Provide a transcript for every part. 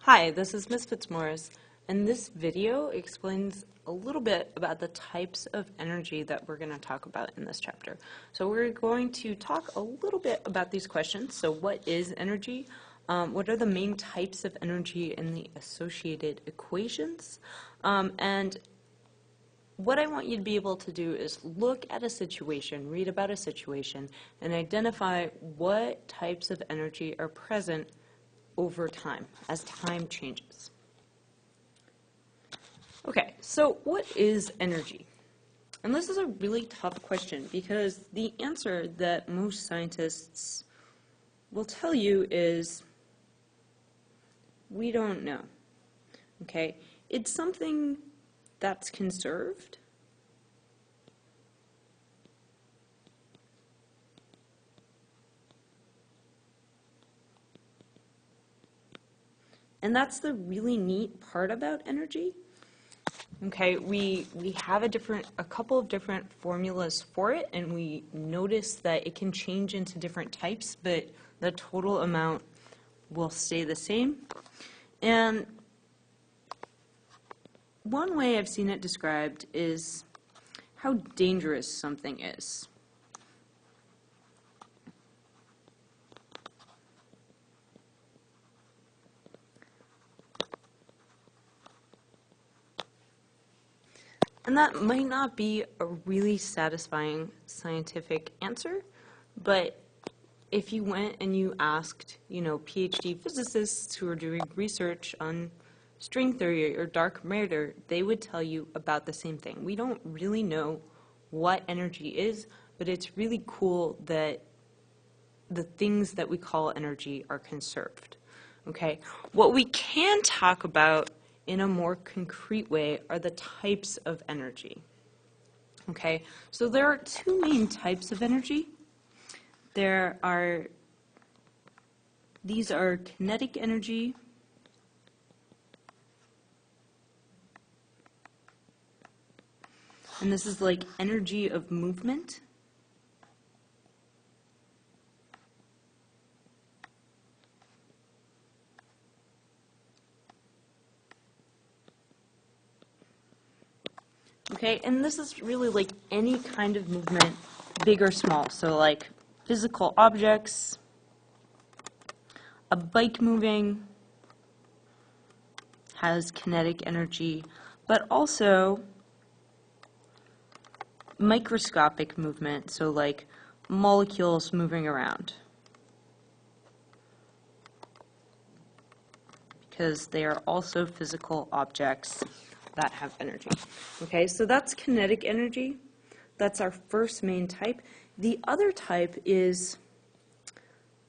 Hi, this is Ms. Fitzmaurice, and this video explains a little bit about the types of energy that we're going to talk about in this chapter. So we're going to talk a little bit about these questions. So what is energy? What are the main types of energy and the associated equations? And what I want you to be able to do is look at a situation, read about a situation, and identify what types of energy are present over time, as time changes. Okay, so what is energy? And this is a really tough question because the answer that most scientists will tell you is, we don't know. Okay, it's something that's conserved. And that's the really neat part about energy. Okay, we have a couple of different formulas for it, and we notice that it can change into different types, but the total amount will stay the same. And one way I've seen it described is how dangerous something is. And that might not be a really satisfying scientific answer, but if you went and you asked, PhD physicists who are doing research on string theory or dark matter, they would tell you about the same thing. We don't really know what energy is, but it's really cool that the things that we call energy are conserved. Okay? What we can talk about in a more concrete way are the types of energy. Okay, so there are two main types of energy. These are kinetic energy and this is like energy of movement. Okay, and this is really like any kind of movement, big or small. So like physical objects, a bike moving has kinetic energy, but also microscopic movement, so like molecules moving around, because they are also physical objects that have energy. Okay, so that's kinetic energy. That's our first main type. The other type is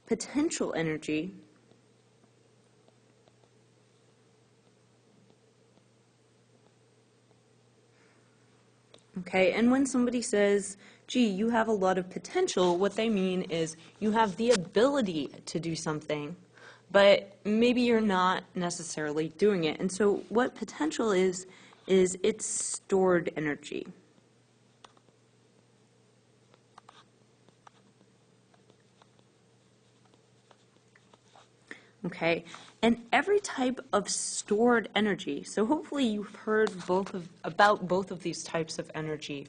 potential energy. Okay, and when somebody says, gee, you have a lot of potential, what they mean is you have the ability to do something, but maybe you're not necessarily doing it. And so what potential is it's stored energy. Okay, and every type of stored energy, so hopefully you've heard about both of these types of energy,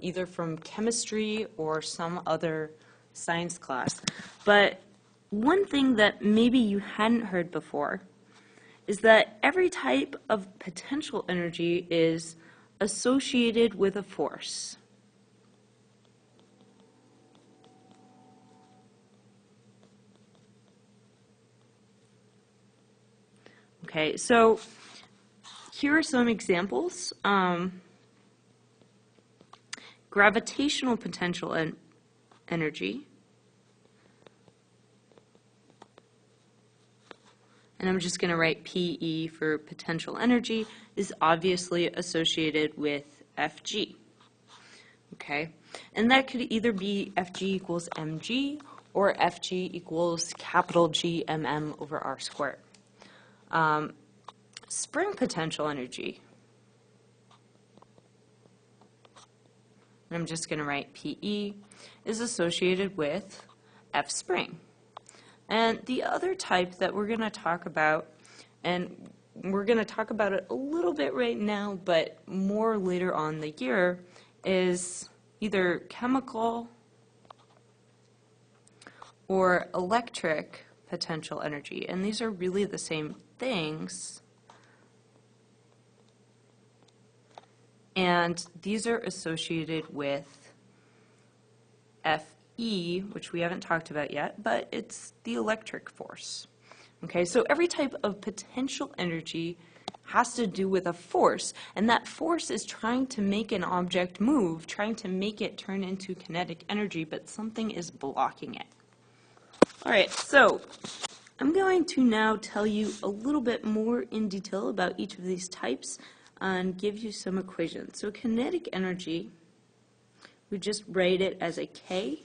either from chemistry or some other science class. But one thing that maybe you hadn't heard before is that every type of potential energy is associated with a force. Okay, so here are some examples. Gravitational potential energy. And I'm just going to write PE for potential energy, is obviously associated with Fg. Okay, and that could either be Fg equals mg or Fg equals capital G mm over r squared. Spring potential energy, and I'm just going to write PE, is associated with F spring. And the other type that we're going to talk about And we're going to talk about it a little bit right now, but more later on the year, is either chemical or electric potential energy. And these are really the same things. And these are associated with Fe, which we haven't talked about yet, but it's the electric force. Okay, so every type of potential energy has to do with a force, and that force is trying to make an object move, trying to make it turn into kinetic energy, but something is blocking it. All right, so I'm going to now tell you a little bit more in detail about each of these types and give you some equations. So kinetic energy, we just write it as a K.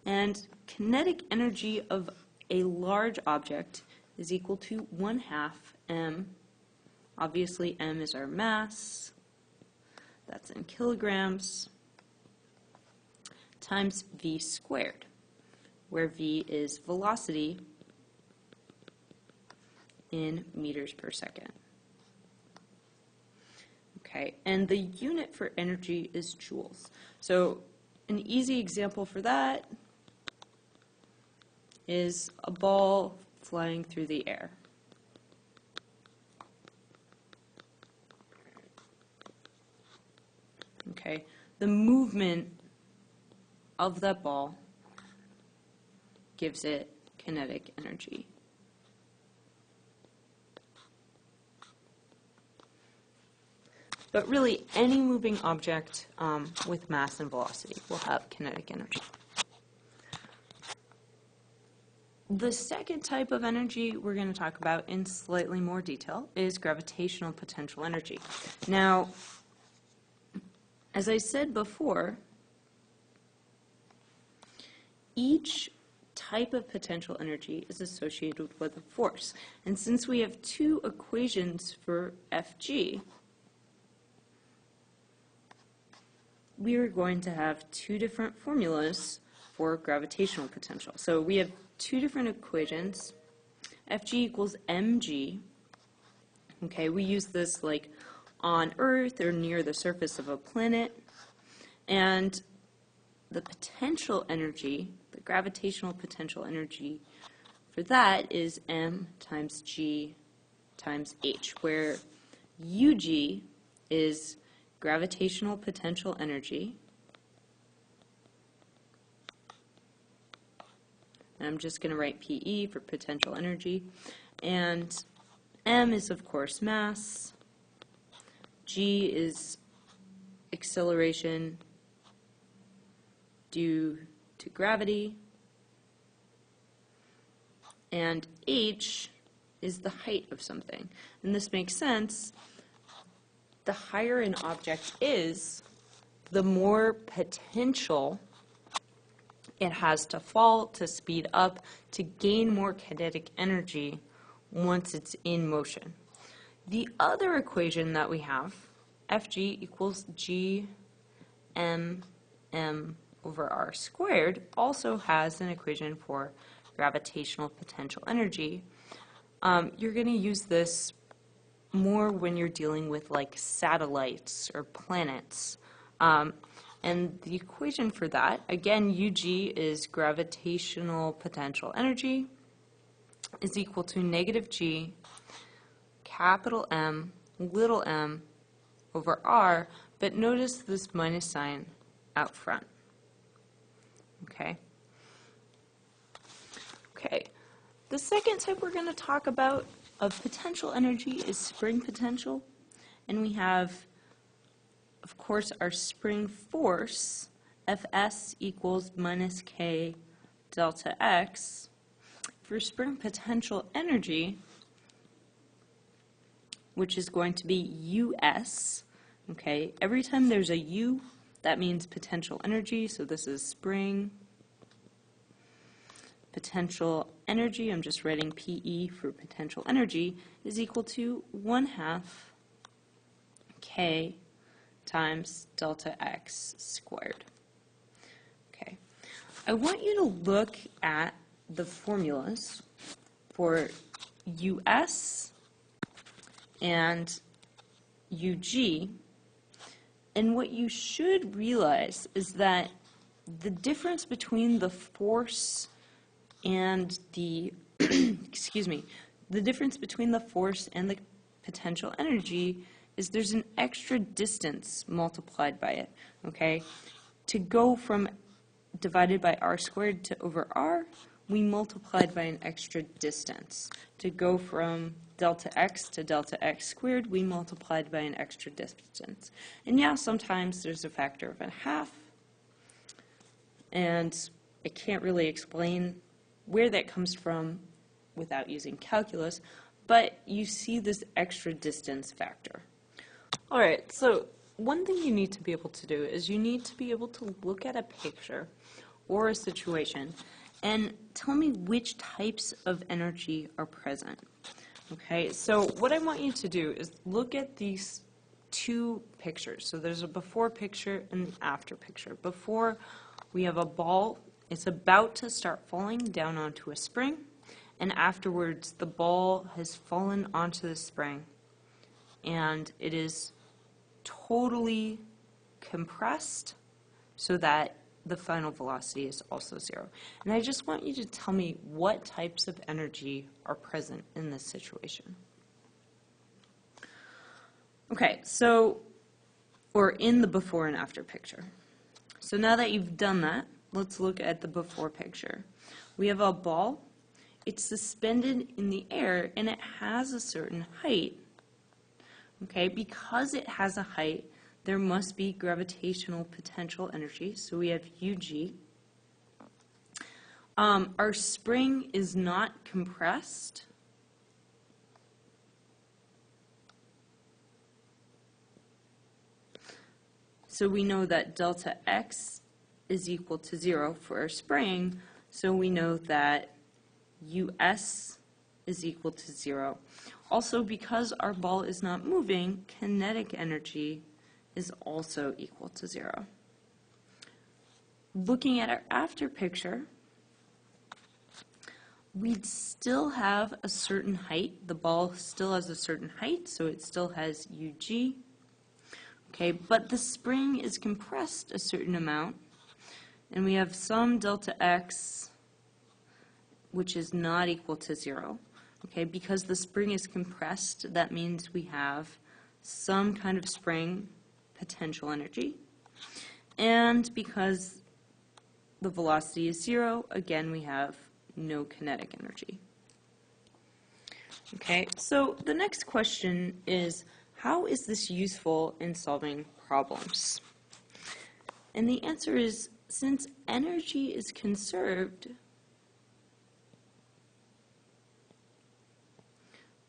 And kinetic energy of a large object is equal to 1/2 m. Obviously, m is our mass. That's in kilograms. Times v squared, where v is velocity in meters per second. Okay, and the unit for energy is joules. So an easy example for that is a ball flying through the air. Okay, the movement of that ball gives it kinetic energy. But really, any moving object with mass and velocity will have kinetic energy. The second type of energy we're going to talk about in slightly more detail is gravitational potential energy. Now, as I said before, each type of potential energy is associated with a force. And since we have two equations for Fg, we are going to have two different formulas for gravitational potential. So we have two different equations. Fg equals mg. Okay, we use this like on Earth or near the surface of a planet. And the potential energy, the gravitational potential energy for that is m times g times h, where Ug is gravitational potential energy. And I'm just going to write PE for potential energy. And m is, of course, mass. G is acceleration due to gravity. And h is the height of something. And this makes sense. The higher an object is, the more potential it has to fall, to speed up, to gain more kinetic energy once it's in motion. The other equation that we have, Fg equals g m over r squared, also has an equation for gravitational potential energy. You're going to use this more when you're dealing with like satellites or planets. And the equation for that, again, Ug is gravitational potential energy, is equal to negative g, capital M, little m, over r, but notice this minus sign out front. Okay? Okay. The second type we're going to talk about of potential energy is spring potential. And we have, of course, our spring force, Fs equals minus k delta x. For spring potential energy, which is going to be Us, okay, every time there's a U, that means potential energy, so this is spring potential energy, I'm just writing PE for potential energy, is equal to 1/2 k times delta x squared. Okay. I want you to look at the formulas for US and UG, and what you should realize is that the difference between the force and the, excuse me, the difference between the force and the potential energy is there's an extra distance multiplied by it, okay? To go from divided by r squared to over r, we multiplied by an extra distance. To go from delta x to delta x squared, we multiplied by an extra distance. And yeah, sometimes there's a factor of a half, and I can't really explain where that comes from without using calculus, but you see this extra distance factor. All right, so one thing you need to be able to do is you need to be able to look at a picture or a situation and tell me which types of energy are present. Okay, so what I want you to do is look at these two pictures. So there's a before picture and an after picture. Before, we have a ball. It's about to start falling down onto a spring, and afterwards the ball has fallen onto the spring and it is totally compressed so that the final velocity is also zero. And I just want you to tell me what types of energy are present in this situation. Okay, so, or in the before and after picture. So now that you've done that, let's look at the before picture. We have a ball. It's suspended in the air and it has a certain height. Okay, because it has a height, there must be gravitational potential energy. So we have UG. Our spring is not compressed. So we know that delta x is equal to 0 for our spring. So we know that US is equal to 0. Also, because our ball is not moving, kinetic energy is also equal to 0. Looking at our after picture, we'd still have a certain height. The ball still has a certain height, so it still has UG. Okay, but the spring is compressed a certain amount, and we have some delta x, which is not equal to 0. Okay, because the spring is compressed, that means we have some kind of spring potential energy. And because the velocity is 0, again, we have no kinetic energy. Okay, so the next question is, how is this useful in solving problems? And the answer is, since energy is conserved,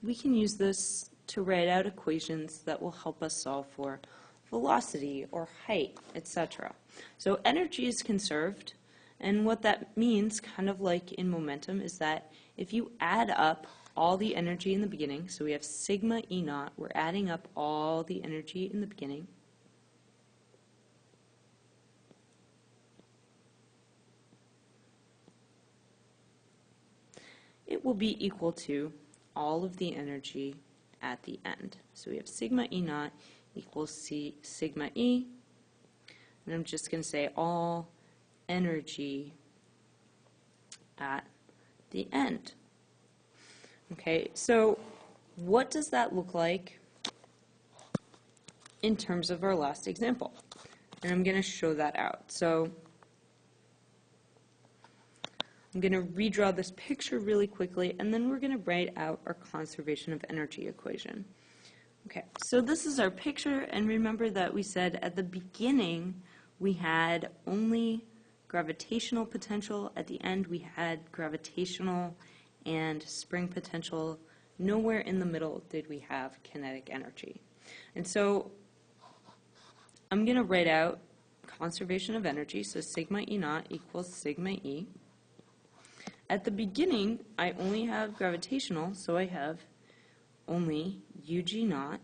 we can use this to write out equations that will help us solve for velocity or height, etc. So energy is conserved, and what that means, kind of like in momentum, is that if you add up all the energy in the beginning, so we have sigma E naught, we're adding up all the energy in the beginning, it will be equal to all of the energy at the end. So we have sigma E naught equals sigma E, and I'm just going to say all energy at the end. Okay, so what does that look like in terms of our last example? And I'm going to show that out. So I'm going to redraw this picture really quickly, and then we're going to write out our conservation of energy equation. Okay, so this is our picture, and remember that we said at the beginning we had only gravitational potential. At the end we had gravitational and spring potential. Nowhere in the middle did we have kinetic energy. And so I'm going to write out conservation of energy, so sigma E naught equals sigma E. At the beginning, I only have gravitational, so I have only UG naught,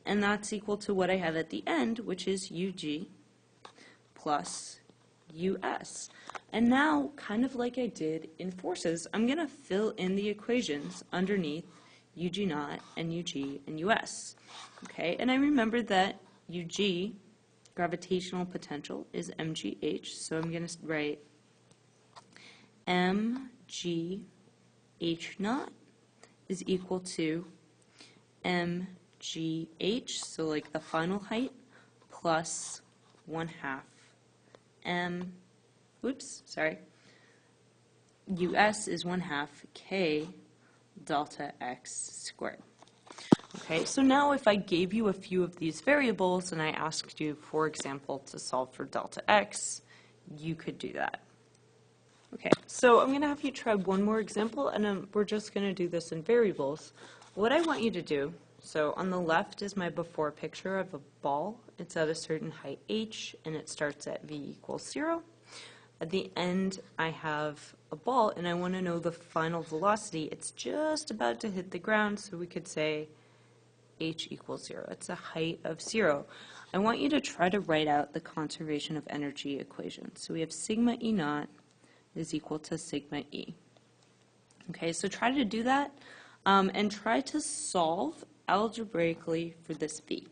and that's equal to what I have at the end, which is UG plus US. And now, kind of like I did in forces, I'm going to fill in the equations underneath UG naught and UG and US. Okay, and I remembered that UG, gravitational potential, is mgh, so I'm going to write mgh naught is equal to mgh, so like the final height, plus 1/2 US is 1/2 k delta x squared. Okay, so now if I gave you a few of these variables and I asked you, for example, to solve for delta x, you could do that. Okay, so I'm going to have you try one more example, and we're just going to do this in variables. What I want you to do, so on the left is my before picture of a ball. It's at a certain height h, and it starts at v equals 0. At the end, I have a ball, and I want to know the final velocity. It's just about to hit the ground, so we could say h equals 0. It's a height of 0. I want you to try to write out the conservation of energy equation. So we have sigma E naught is equal to sigma E. Okay, so try to do that, and try to solve algebraically for this V.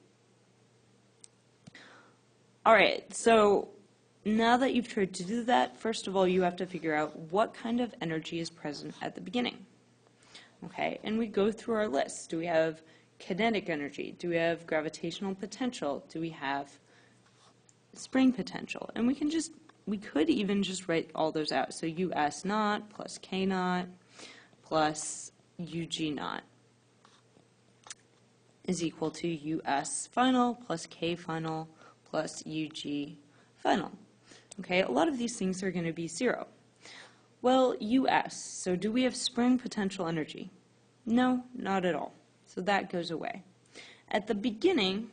All right, so now that you've tried to do that, first of all, you have to figure out what kind of energy is present at the beginning. Okay, and we go through our list. Do we have kinetic energy? Do we have gravitational potential? Do we have spring potential? And we could even just write all those out. So US naught plus K naught plus UG naught is equal to US final plus K final plus UG final. Okay, a lot of these things are going to be 0. Well, US, so do we have spring potential energy? No, not at all. So that goes away. At the beginning,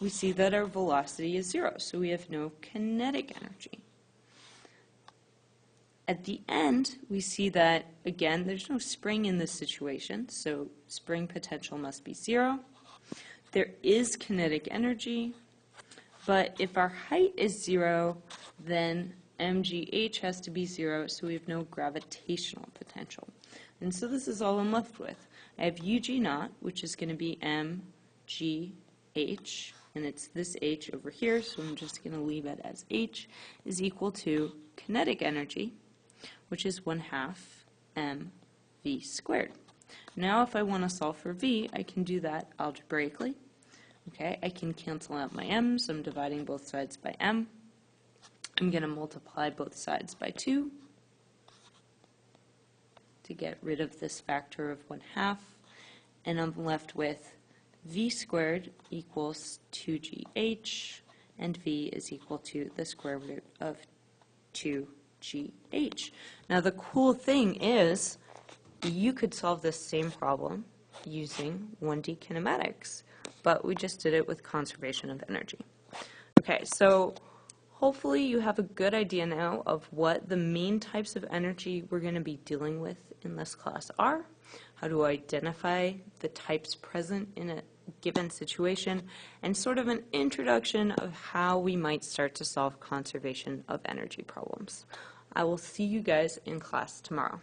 we see that our velocity is 0, so we have no kinetic energy. At the end, we see that, again, there's no spring in this situation, so spring potential must be 0. There is kinetic energy, but if our height is 0, then mgh has to be 0, so we have no gravitational potential. And so this is all I'm left with. I have UG naught, which is going to be mgh, and it's this h over here, so I'm just going to leave it as h, is equal to kinetic energy, which is 1/2 mv squared. Now if I want to solve for v, I can do that algebraically. Okay, I can cancel out my m's. I'm dividing both sides by m. I'm going to multiply both sides by 2 to get rid of this factor of 1/2, and I'm left with v squared equals 2gh, and v is equal to the square root of 2gh. Now the cool thing is, you could solve this same problem using 1D kinematics, but we just did it with conservation of energy. Okay, so hopefully you have a good idea now of what the main types of energy we're going to be dealing with in this class are, how to identify the types present in a given situation, and sort of an introduction of how we might start to solve conservation of energy problems. I will see you guys in class tomorrow.